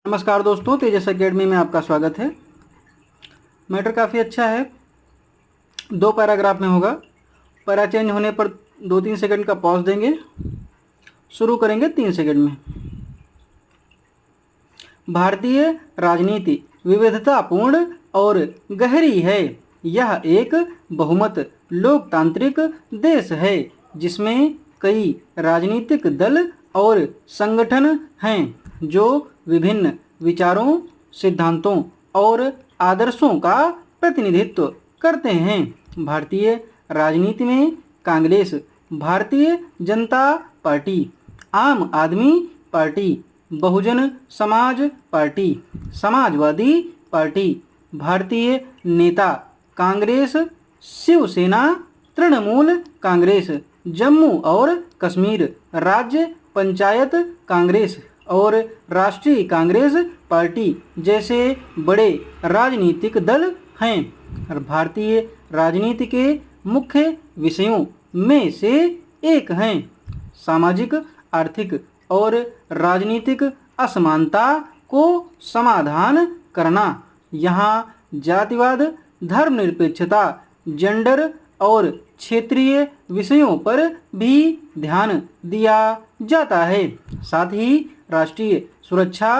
नमस्कार दोस्तों, तेजस एकेडमी में आपका स्वागत है। मैटर काफ़ी अच्छा है। 2 पैराग्राफ में होगा। पैरा चेंज होने पर 2-3 सेकंड का पॉज देंगे। शुरू करेंगे 3 सेकंड में। भारतीय राजनीति विविधतापूर्ण और गहरी है। यह एक बहुमत लोकतांत्रिक देश है जिसमें कई राजनीतिक दल और संगठन हैं जो विभिन्न विचारों, सिद्धांतों और आदर्शों का प्रतिनिधित्व करते हैं। भारतीय राजनीति में कांग्रेस, भारतीय जनता पार्टी, आम आदमी party, Bahujan Samaj party, Samajwadi party, भारतीय नेता कांग्रेस, शिवसेना, तृणमूल कांग्रेस, जम्मू और कश्मीर राज्य पंचायत कांग्रेस और राष्ट्रीय कांग्रेस पार्टी जैसे बड़े राजनीतिक दल हैं। भारतीय राजनीति के मुख्य विषयों में से एक हैं सामाजिक, आर्थिक और राजनीतिक असमानता को समाधान करना। यहाँ जातिवाद, धर्मनिरपेक्षता, जेंडर और क्षेत्रीय विषयों पर भी ध्यान दिया जाता है। साथ ही राष्ट्रीय सुरक्षा,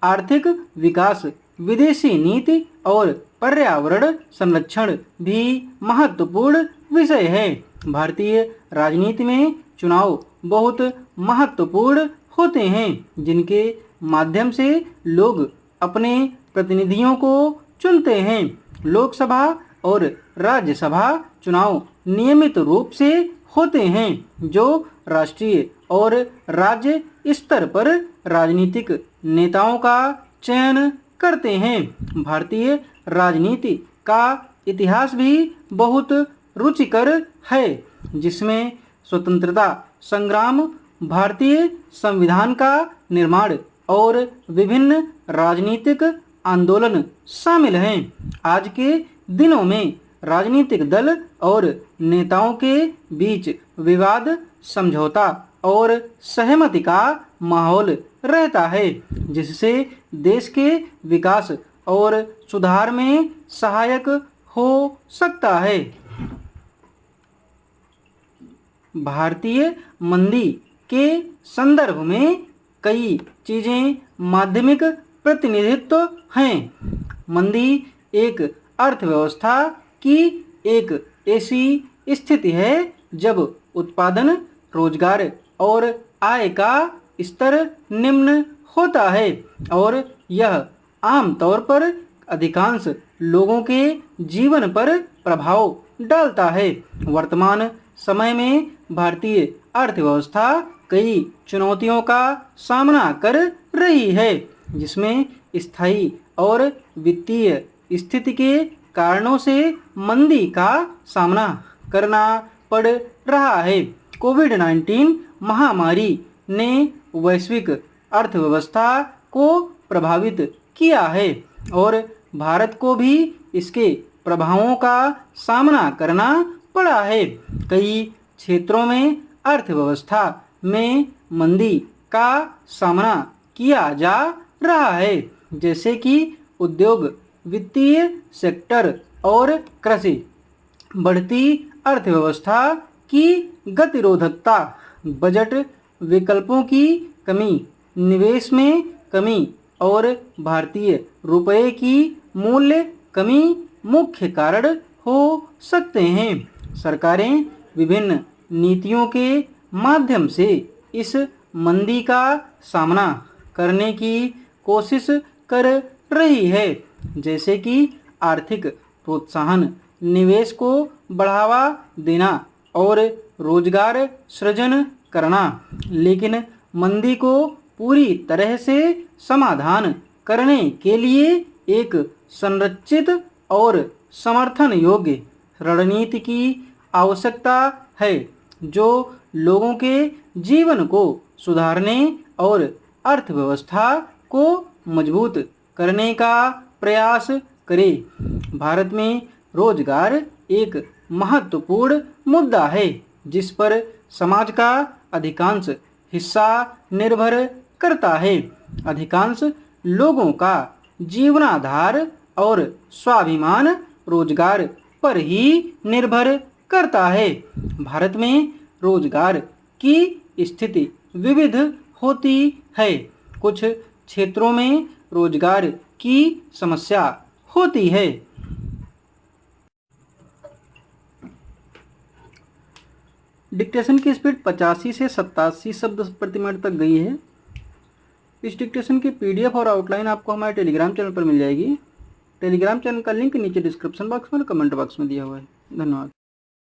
आर्थिक विकास, विदेशी नीति और पर्यावरण संरक्षण भी महत्वपूर्ण विषय है। भारतीय राजनीति में चुनाव बहुत महत्वपूर्ण होते हैं जिनके माध्यम से लोग अपने प्रतिनिधियों को चुनते हैं। लोकसभा और राज्यसभा चुनाव नियमित रूप से होते हैं जो राष्ट्रीय और राज्य स्तर पर राजनीतिक नेताओं का चयन करते हैं। भारतीय राजनीति का इतिहास भी बहुत रुचिकर है जिसमें स्वतंत्रता संग्राम, भारतीय संविधान का निर्माण और विभिन्न राजनीतिक आंदोलन शामिल हैं। आज के दिनों में राजनीतिक दल और नेताओं के बीच विवाद, समझौता और सहमति का माहौल रहता है जिससे देश के विकास और सुधार में सहायक हो सकता है। भारतीय मंदी के संदर्भ में कई चीज़ें माध्यमिक प्रतिनिधित्व हैं। मंदी एक अर्थव्यवस्था की एक ऐसी स्थिति है जब उत्पादन, रोजगार और आय का स्तर निम्न होता है और यह आमतौर पर अधिकांश लोगों के जीवन पर प्रभाव डालता है। वर्तमान समय में भारतीय अर्थव्यवस्था कई चुनौतियों का सामना कर रही है जिसमें स्थायी और वित्तीय स्थिति के कारणों से मंदी का सामना करना पड़ रहा है। कोविड-19 महामारी ने वैश्विक अर्थव्यवस्था को प्रभावित किया है और भारत को भी इसके प्रभावों का सामना करना पड़ा है। कई क्षेत्रों में अर्थव्यवस्था में मंदी का सामना किया जा रहा है जैसे कि उद्योग, वित्तीय सेक्टर और कृषि। बढ़ती अर्थव्यवस्था की गतिरोधकता, बजट विकल्पों की कमी, निवेश में कमी और भारतीय रुपये की मूल्य कमी मुख्य कारण हो सकते हैं। सरकारें विभिन्न नीतियों के माध्यम से इस मंदी का सामना करने की कोशिश कर रही है जैसे कि आर्थिक प्रोत्साहन, निवेश को बढ़ावा देना और रोजगार सृजन करना। लेकिन मंदी को पूरी तरह से समाधान करने के लिए एक संरचित और समर्थन योग्य रणनीति की आवश्यकता है जो लोगों के जीवन को सुधारने और अर्थव्यवस्था को मजबूत करने का प्रयास करे। भारत में रोजगार एक महत्वपूर्ण मुद्दा है जिस पर समाज का अधिकांश हिस्सा निर्भर करता है। अधिकांश लोगों का जीवनाधार और स्वाभिमान रोजगार पर ही निर्भर करता है। भारत में रोजगार की स्थिति विविध होती है। कुछ क्षेत्रों में रोजगार की समस्या होती है। डिक्टेशन की स्पीड 85 से 87 शब्द प्रति मिनट तक गई है। इस डिक्टेशन की पीडीएफ और आउटलाइन आपको हमारे टेलीग्राम चैनल पर मिल जाएगी। टेलीग्राम चैनल का लिंक नीचे डिस्क्रिप्शन बॉक्स में और कमेंट बॉक्स में दिया हुआ है। धन्यवाद।